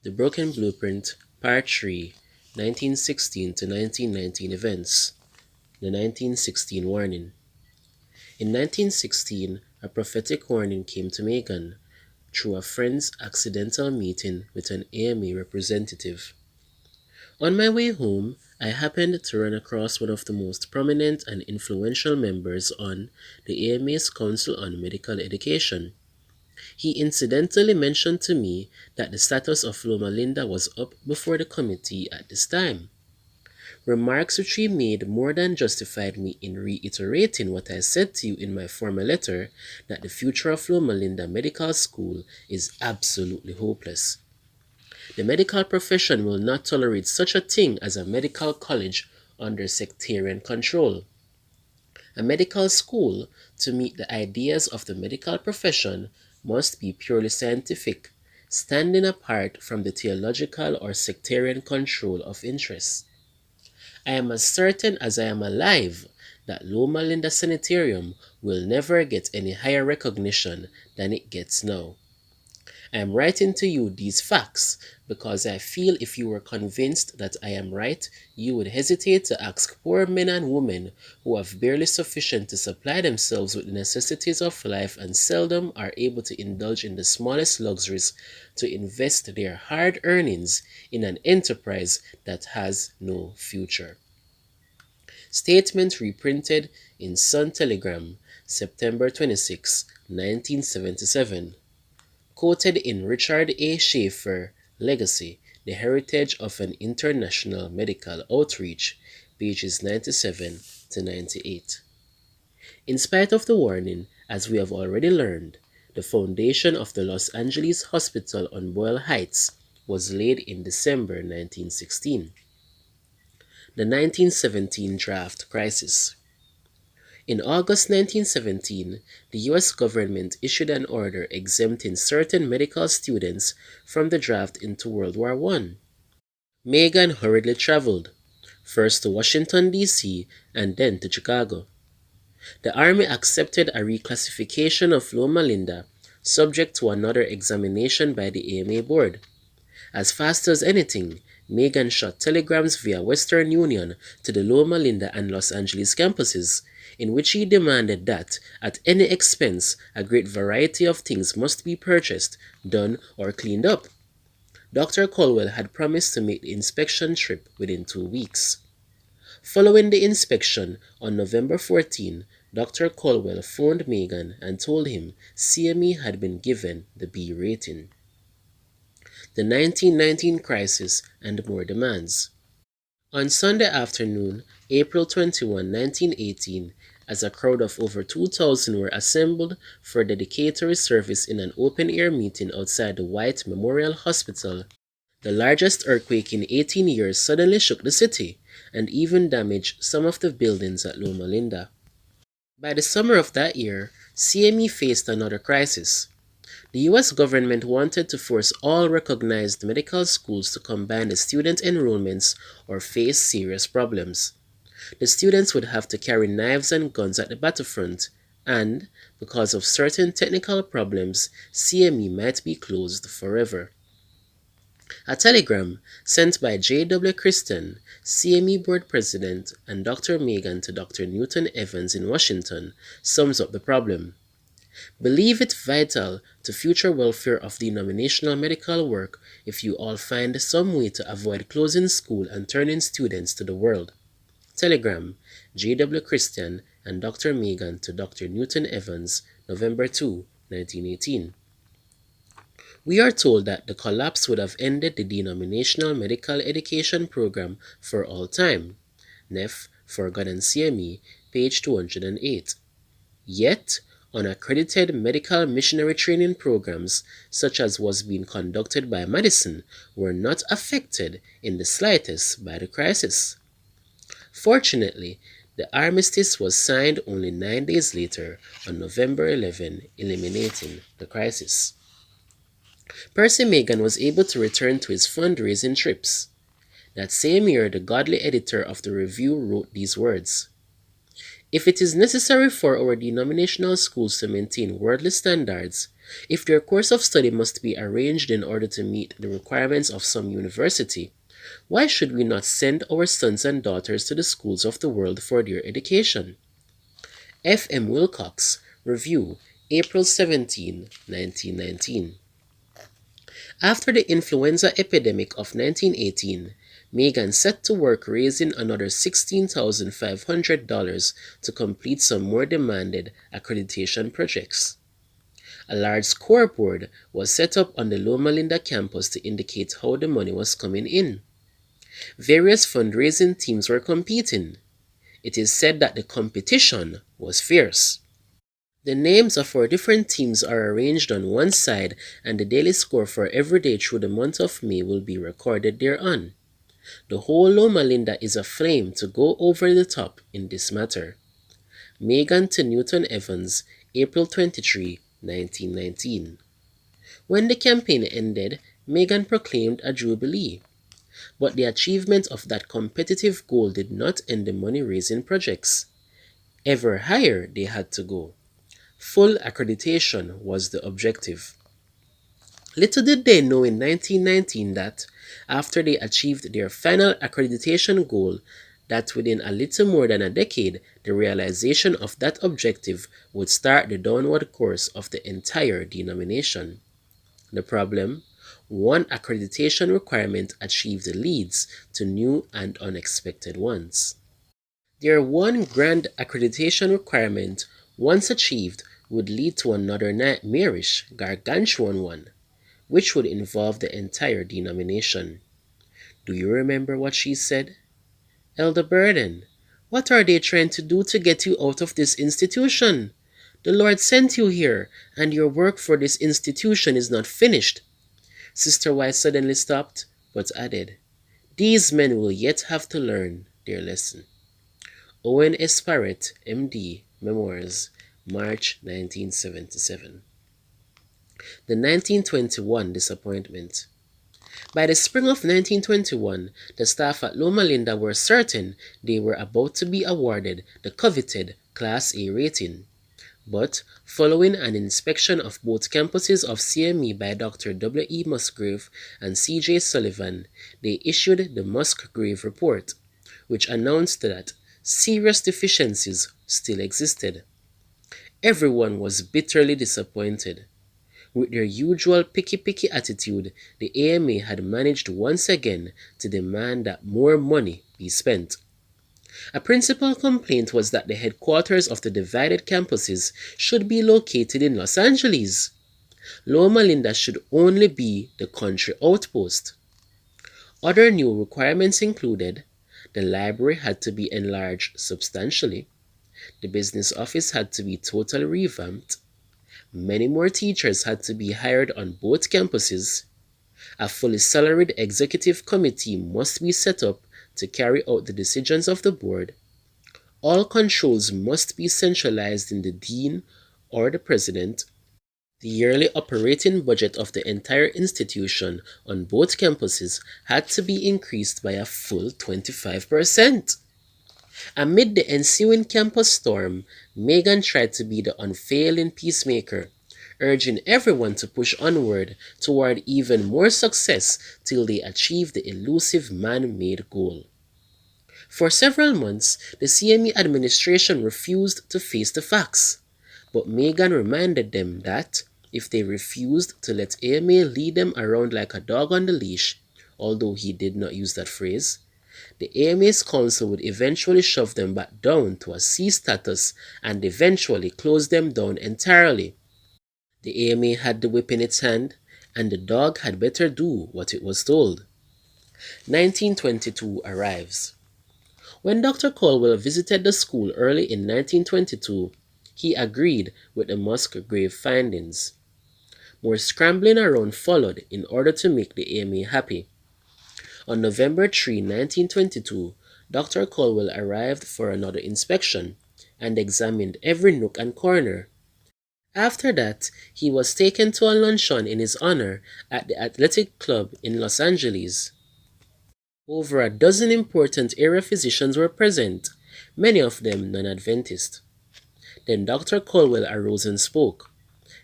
The Broken Blueprint, Part 3, 1916 to 1919 Events. The 1916 Warning. In 1916, a prophetic warning came to Megan through a friend's accidental meeting with an AMA representative. On my way home, I happened to run across one of the most prominent and influential members on the AMA's Council on Medical Education. He incidentally mentioned to me that the status of Loma Linda was up before the committee at this time. Remarks which he made more than justified me in reiterating what I said to you in my former letter, that the future of Loma Linda Medical School is absolutely hopeless. The medical profession will not tolerate such a thing as a medical college under sectarian control. A medical school, to meet the ideas of the medical profession, must be purely scientific, standing apart from the theological or sectarian control of interests. I am as certain as I am alive that Loma Linda Sanitarium will never get any higher recognition than it gets now. I am writing to you these facts because I feel if you were convinced that I am right, you would hesitate to ask poor men and women who have barely sufficient to supply themselves with the necessities of life and seldom are able to indulge in the smallest luxuries to invest their hard earnings in an enterprise that has no future. Statement reprinted in Sun Telegram, September 26, 1977. Quoted in Richard A. Schaefer, Legacy, The Heritage of an International Medical Outreach, pages 97 to 98. In spite of the warning, as we have already learned, the foundation of the Los Angeles Hospital on Boyle Heights was laid in December 1916. The 1917 Draft Crisis. In August 1917, the U.S. government issued an order exempting certain medical students from the draft into World War I. Megan hurriedly traveled, first to Washington, D.C., and then to Chicago. The Army accepted a reclassification of Loma Linda, subject to another examination by the AMA board. As fast as anything, Megan shot telegrams via Western Union to the Loma Linda and Los Angeles campuses, in which he demanded that, at any expense, a great variety of things must be purchased, done, or cleaned up. Dr. Colwell had promised to make the inspection trip within 2 weeks. Following the inspection, on November 14, Dr. Colwell phoned Megan and told him CME had been given the B rating. The 1919 crisis and more demands. On Sunday afternoon, April 21, 1918, as a crowd of over 2,000 were assembled for a dedicatory service in an open-air meeting outside the White Memorial Hospital, the largest earthquake in 18 years suddenly shook the city and even damaged some of the buildings at Loma Linda. By the summer of that year, CME faced another crisis. The U.S. government wanted to force all recognized medical schools to combine the student enrollments or face serious problems. The students would have to carry knives and guns at the battlefront, and, because of certain technical problems, CME might be closed forever. A telegram sent by J.W. Christian, CME board president, and Dr. Megan to Dr. Newton Evans in Washington sums up the problem. Believe it vital to future welfare of denominational medical work if you all find some way to avoid closing school and turning students to the world. Telegram, J.W. Christian and Dr. Megan to Dr. Newton Evans, November 2, 1918. We are told that the collapse would have ended the denominational medical education program for all time. Neff, Forgotten CME, page 208. Yet, unaccredited medical missionary training programs, such as was being conducted by Madison, were not affected in the slightest by the crisis. Fortunately, the armistice was signed only 9 days later, on November 11, eliminating the crisis. Percy Megan was able to return to his fundraising trips. That same year, the godly editor of the Review wrote these words: "If it is necessary for our denominational schools to maintain worldly standards, If their course of study must be arranged in order to meet the requirements of some university, why should we not send our sons and daughters to the schools of the world for their education? F. M. Wilcox, Review, April 17, 1919. After the influenza epidemic of 1918, Megan set to work raising another $16,500 to complete some more demanded accreditation projects. A large scoreboard was set up on the Loma campus to indicate how the money was coming in. Various fundraising teams were competing. It is said that the competition was fierce. The names of our different teams are arranged on one side, and the daily score for every day through the month of May will be recorded thereon. The whole Loma is aflame to go over the top in this matter. Megan to Newton Evans, April 23, 1919. When the campaign ended, Megan proclaimed a jubilee. But the achievement of that competitive goal did not end the money-raising projects. Ever higher they had to go. Full accreditation was the objective. Little did they know in 1919 that, after they achieved their final accreditation goal, that within a little more than a decade, the realization of that objective would start the downward course of the entire denomination. The problem? One accreditation requirement achieved leads to new and unexpected ones. Their one grand accreditation requirement, once achieved, would lead to another nightmarish, gargantuan one, which would involve the entire denomination. Do you remember what she said? Elder Burden, what are they trying to do to get you out of this institution? The Lord sent you here, and your work for this institution is not finished. Sister White suddenly stopped, but added, These men will yet have to learn their lesson. Owen S. Parrott, M.D., Memoirs, March 1977. The 1921 disappointment. By the spring of 1921, the staff at Loma Linda were certain they were about to be awarded the coveted Class A rating. But, following an inspection of both campuses of CME by Dr. W. E. Musgrave and C. J. Sullivan, they issued the Musgrave Report, which announced that serious deficiencies still existed. Everyone was bitterly disappointed. With their usual picky attitude, the AMA had managed once again to demand that more money be spent. A principal complaint was that the headquarters of the divided campuses should be located in Los Angeles. Loma Linda should only be the country outpost. Other new requirements included the library had to be enlarged substantially, the business office had to be totally revamped, many more teachers had to be hired on both campuses, a fully salaried executive committee must be set up to carry out the decisions of the board, all controls must be centralized in the dean or the president, the yearly operating budget of the entire institution on both campuses had to be increased by a full 25%. Amid the ensuing campus storm, Megan tried to be the unfailing peacemaker, urging everyone to push onward toward even more success till they achieved the elusive man-made goal. For several months, the CME administration refused to face the facts, but Megan reminded them that if they refused to let AMA lead them around like a dog on the leash, although he did not use that phrase, the AMA's council would eventually shove them back down to a C status and eventually close them down entirely. The AMA had the whip in its hand, and the dog had better do what it was told. 1922 arrives. When Dr. Caldwell visited the school early in 1922, he agreed with the Musgrave findings. More scrambling around followed in order to make the AMA happy. On November 3, 1922, Dr. Caldwell arrived for another inspection and examined every nook and corner. After that, he was taken to a luncheon in his honor at the athletic club in Los Angeles. Over a dozen important area physicians were present, many of them non-Adventist. Then Dr. Caldwell arose and spoke.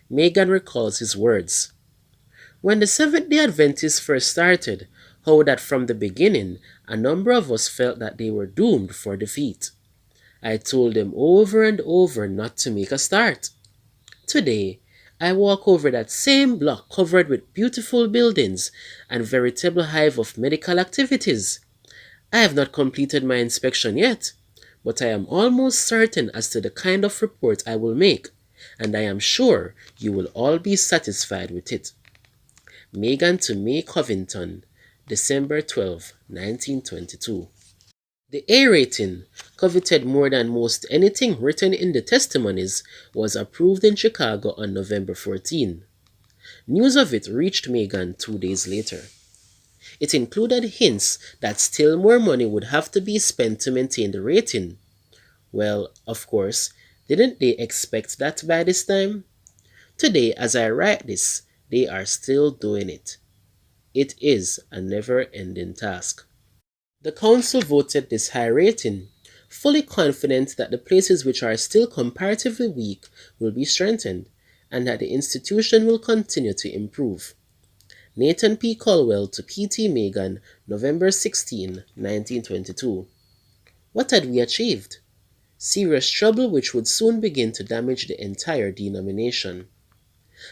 Megan recalls his words. When the Seventh-day Adventists first started, how that from the beginning, a number of us felt that they were doomed for defeat. I told them over and over not to make a start. Today, I walk over that same block covered with beautiful buildings and veritable hive of medical activities. I have not completed my inspection yet, but I am almost certain as to the kind of report I will make, and I am sure you will all be satisfied with it. Megan to May Covington, December 12, 1922. The A rating, coveted more than most anything written in the testimonies, was approved in Chicago on November 14. News of it reached Megan 2 days later. It included hints that still more money would have to be spent to maintain the rating. Well, of course, didn't they expect that by this time? Today, as I write this, they are still doing it. It is a never-ending task. The council voted this high rating, fully confident that the places which are still comparatively weak will be strengthened, and that the institution will continue to improve. Nathan P. Colwell to P.T. Megan, November 16, 1922. What had we achieved? Serious trouble which would soon begin to damage the entire denomination.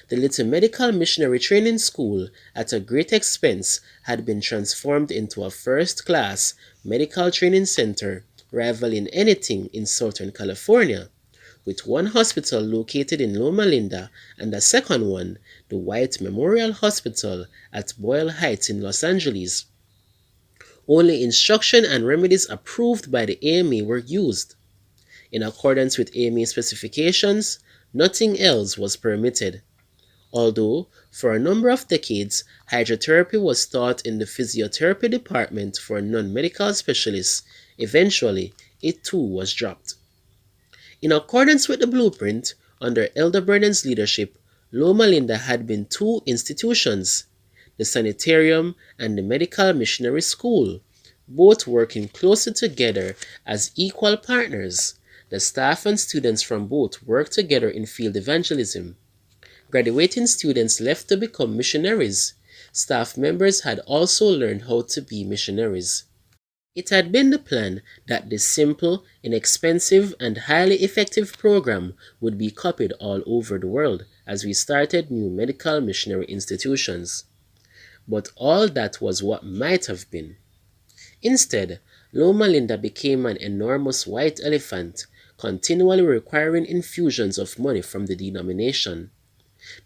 The little medical missionary training school, at a great expense, had been transformed into a first-class medical training center rivaling anything in Southern California, with one hospital located in Loma Linda and a second one, the White Memorial Hospital at Boyle Heights in Los Angeles. Only instruction and remedies approved by the AMA were used. In accordance with AMA specifications, nothing else was permitted. Although, for a number of decades, hydrotherapy was taught in the physiotherapy department for non-medical specialists, eventually, it too was dropped. In accordance with the blueprint, under Elder Brennan's leadership, Loma Linda had been two institutions, the sanitarium and the medical missionary school, both working closely together as equal partners. The staff and students from both worked together in field evangelism. Graduating students left to become missionaries. Staff members had also learned how to be missionaries. It had been the plan that this simple, inexpensive, and highly effective program would be copied all over the world as we started new medical missionary institutions. But all that was what might have been. Instead, Loma Linda became an enormous white elephant, continually requiring infusions of money from the denomination.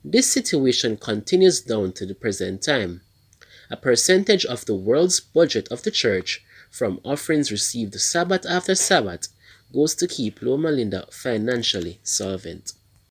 This situation continues down to the present time. A percentage of the world's budget of the church, from offerings received Sabbath after Sabbath, goes to keep Loma Linda financially solvent.